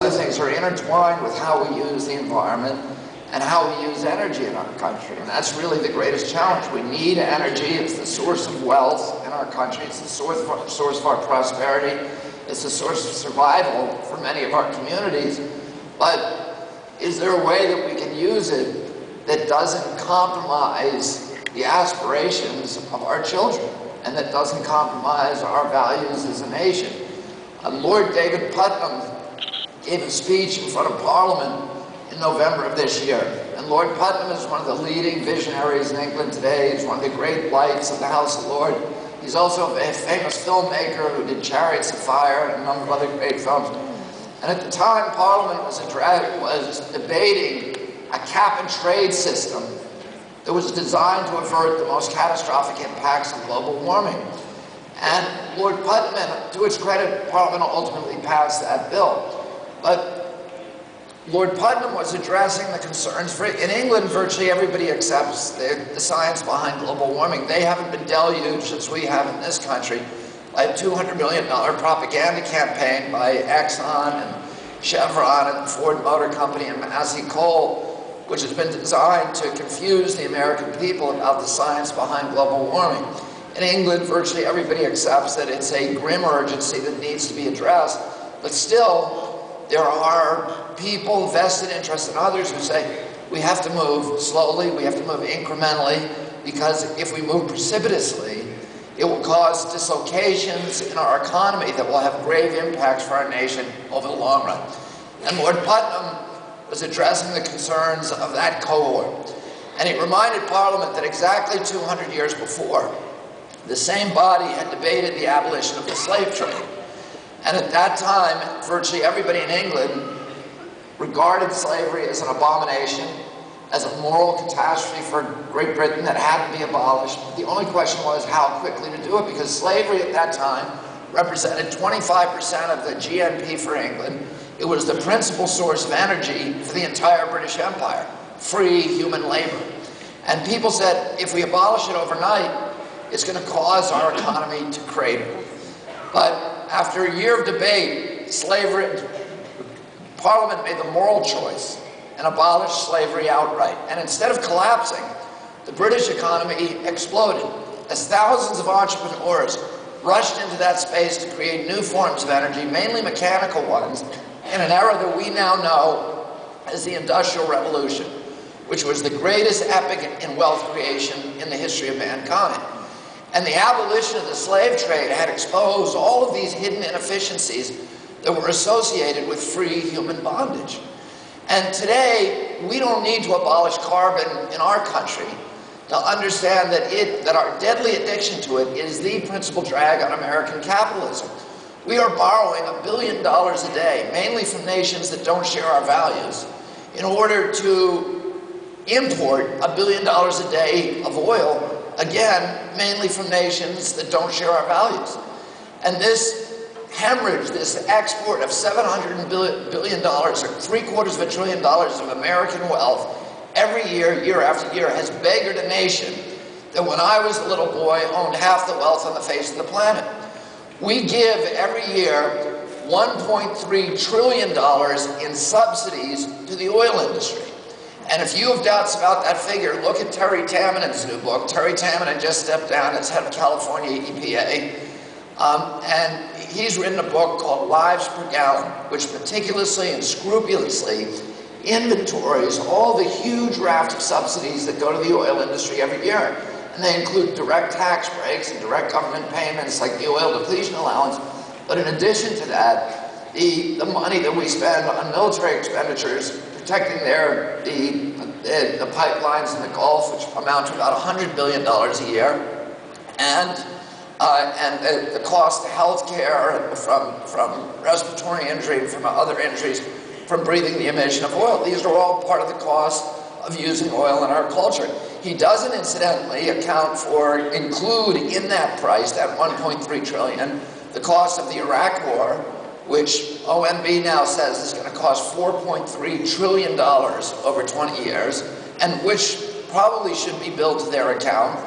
other things are intertwined with how we use the environment and how we use energy in our country. And that's really the greatest challenge. We need energy. It's the source of wealth in our country. It's the source of our prosperity. It's the source of survival for many of our communities. But is there a way that we can use it that doesn't compromise the aspirations of our children and that doesn't compromise our values as a nation? Lord David Putnam gave a speech in front of Parliament in November of this year. And Lord Putnam is one of the leading visionaries in England today. He's one of the great lights of the House of Lord. He's also a famous filmmaker who did Chariots of Fire and a number of other great films. And at the time, Parliament was debating a cap-and-trade system that was designed to avert the most catastrophic impacts of global warming. And Lord Putnam, to its credit, Parliament ultimately passed that bill. But Lord Putnam was addressing the concerns. In England, virtually everybody accepts the science behind global warming. They haven't been deluged, as we have in this country, by a $200 million propaganda campaign by Exxon and Chevron and the Ford Motor Company and Massey Coal, which has been designed to confuse the American people about the science behind global warming. In England, virtually everybody accepts that it's a grim urgency that needs to be addressed, but still, there are people, vested interests, and others who say we have to move slowly, we have to move incrementally, because if we move precipitously, it will cause dislocations in our economy that will have grave impacts for our nation over the long run. And Lord Putnam was addressing the concerns of that cohort. And he reminded Parliament that exactly 200 years before, the same body had debated the abolition of the slave trade. And at that time, virtually everybody in England regarded slavery as an abomination, as a moral catastrophe for Great Britain that had to be abolished. The only question was how quickly to do it, because slavery at that time represented 25% of the GNP for England. It was the principal source of energy for the entire British Empire, free human labor. And people said, if we abolish it overnight, it's going to cause our economy to crater. But after a year of debate, Parliament made the moral choice and abolished slavery outright. And instead of collapsing, the British economy exploded as thousands of entrepreneurs rushed into that space to create new forms of energy, mainly mechanical ones, in an era that we now know as the Industrial Revolution, which was the greatest epic in wealth creation in the history of mankind. And the abolition of the slave trade had exposed all of these hidden inefficiencies that were associated with free human bondage. And today, we don't need to abolish carbon in our country to understand that our deadly addiction to it is the principal drag on American capitalism. We are borrowing $1 billion a day, mainly from nations that don't share our values, in order to import $1 billion a day of oil, again, mainly from nations that don't share our values. And this hemorrhage, this export of $700 billion, or $750 billion of American wealth, every year, year after year, has beggared a nation that when I was a little boy owned half the wealth on the face of the planet. We give every year $1.3 trillion in subsidies to the oil industry. And if you have doubts about that figure, look at Terry Tamanen's new book. Terry Tamminen just stepped down as head of California EPA. And he's written a book called Lives Per Gallon, which meticulously and scrupulously inventories all the huge raft of subsidies that go to the oil industry every year. And they include direct tax breaks and direct government payments like the oil depletion allowance. But in addition to that, the money that we spend on military expenditures, protecting the pipelines in the Gulf, which amount to about $100 billion a year, and the cost of health care from respiratory injury and from other injuries from breathing the emission of oil. These are all part of the cost of using oil in our culture. He doesn't incidentally include in that price, that $1.3 trillion, the cost of the Iraq War, which OMB now says is going to cost $4.3 trillion over 20 years, and which probably should be billed to their account,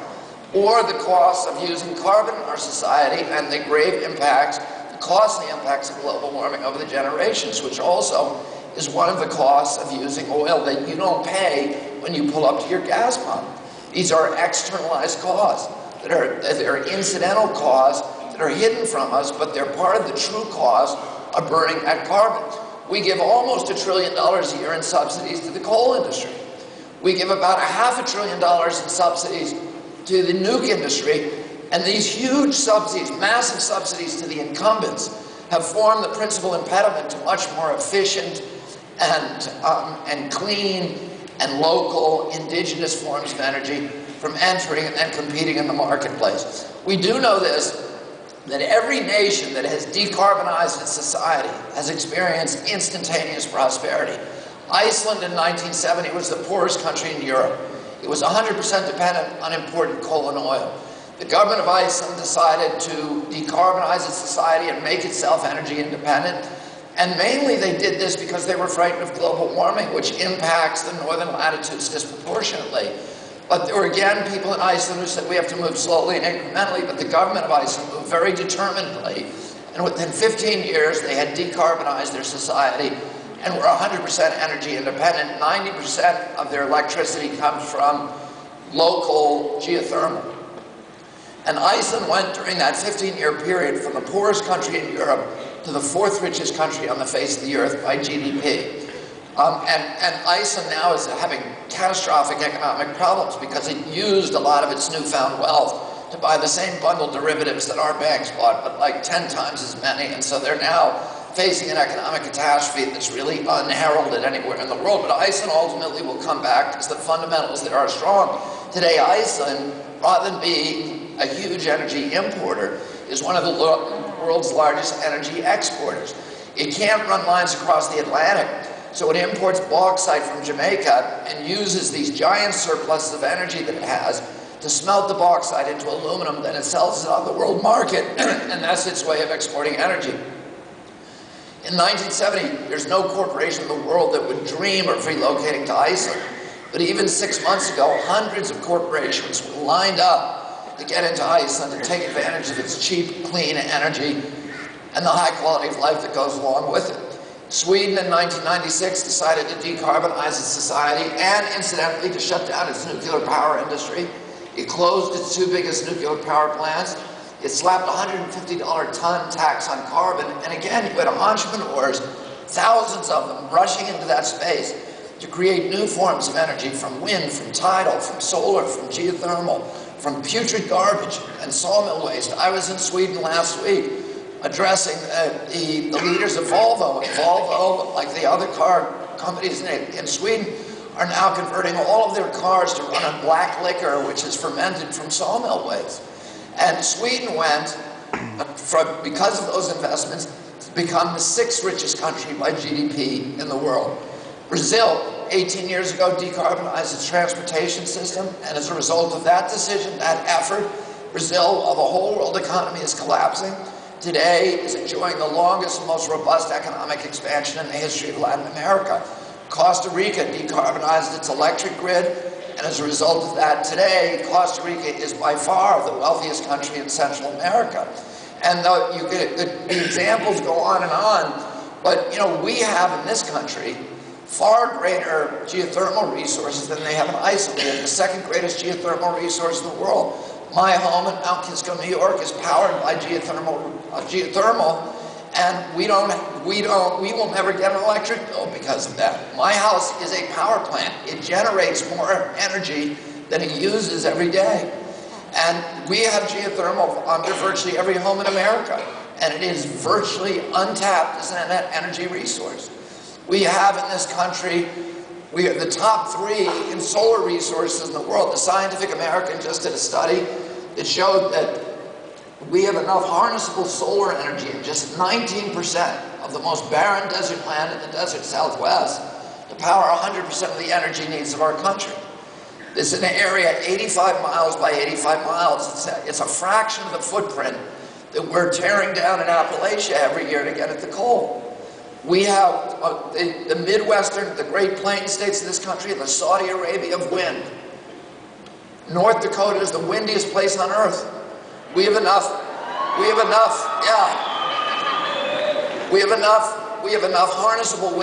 or the cost of using carbon in our society and the grave impacts that costly impacts of global warming over the generations, which also is one of the costs of using oil that you don't pay when you pull up to your gas pump. These are externalized costs that are incidental costs that are hidden from us, but they're part of the true cost of burning that carbon. We give almost $1 trillion a year in subsidies to the coal industry. We give about $500 billion in subsidies to the nuke industry, and these huge subsidies, massive subsidies to the incumbents, have formed the principal impediment to much more efficient and clean and local indigenous forms of energy from entering and competing in the marketplace. We do know this, that every nation that has decarbonized its society has experienced instantaneous prosperity. Iceland in 1970 was the poorest country in Europe. It was 100% dependent on imported coal and oil. The government of Iceland decided to decarbonize its society and make itself energy independent. And mainly they did this because they were frightened of global warming, which impacts the northern latitudes disproportionately. But there were again people in Iceland who said we have to move slowly and incrementally, but the government of Iceland moved very determinedly. And within 15 years, they had decarbonized their society and were 100% energy independent. 90% of their electricity comes from local geothermal. And Iceland went during that 15-year period from the poorest country in Europe to the 4th richest country on the face of the earth by GDP. And Iceland now is having catastrophic economic problems because it used a lot of its newfound wealth to buy the same bundled derivatives that our banks bought, but like 10 times as many. And so they're now facing an economic catastrophe that's really unheralded anywhere in the world. But Iceland ultimately will come back because the fundamentals there are strong. Today, Iceland, rather than being a huge energy importer, is one of the world's largest energy exporters. It can't run lines across the Atlantic, so it imports bauxite from Jamaica and uses these giant surpluses of energy that it has to smelt the bauxite into aluminum, then it sells it on the world market, and that's its way of exporting energy. In 1970, there's no corporation in the world that would dream of relocating to Iceland. But even 6 months ago, hundreds of corporations were lined up to get into Iceland and take advantage of its cheap, clean energy and the high quality of life that goes along with it. Sweden in 1996 decided to decarbonize its society and, incidentally, to shut down its nuclear power industry. It closed its 2 biggest nuclear power plants. It slapped a $150 ton tax on carbon. And again, you had entrepreneurs, thousands of them, rushing into that space to create new forms of energy from wind, from tidal, from solar, from geothermal, from putrid garbage and sawmill waste. I was in Sweden last week addressing the leaders of Volvo. Volvo, like the other car companies in Sweden, are now converting all of their cars to run on black liquor, which is fermented from sawmill waste. And Sweden went, because of those investments, to become the 6th richest country by GDP in the world. Brazil, 18 years ago, decarbonized its transportation system, and as a result of that decision, that effort, Brazil, while the whole world economy is collapsing, today is enjoying the longest and most robust economic expansion in the history of Latin America. Costa Rica decarbonized its electric grid, and as a result of that, today, Costa Rica is by far the wealthiest country in Central America. And the examples go on, but we have in this country far greater geothermal resources than they have in Iceland. We have the 2nd greatest geothermal resource in the world. My home in Mount Kisco, New York, is powered by geothermal, and we will never get an electric bill because of that. My house is a power plant. It generates more energy than it uses every day. And we have geothermal under virtually every home in America, and it is virtually untapped as an energy resource. We have in this country, we are the top 3 in solar resources in the world. The Scientific American just did a study that showed that we have enough harnessable solar energy in just 19% of the most barren desert land in the desert Southwest to power 100% of the energy needs of our country. This is an area 85 miles by 85 miles. It's a fraction of the footprint that we're tearing down in Appalachia every year to get at the coal. We have the Midwestern, the Great Plains states of this country, the Saudi Arabia of wind. North Dakota is the windiest place on earth. We have enough, yeah. We have enough harnessable wind.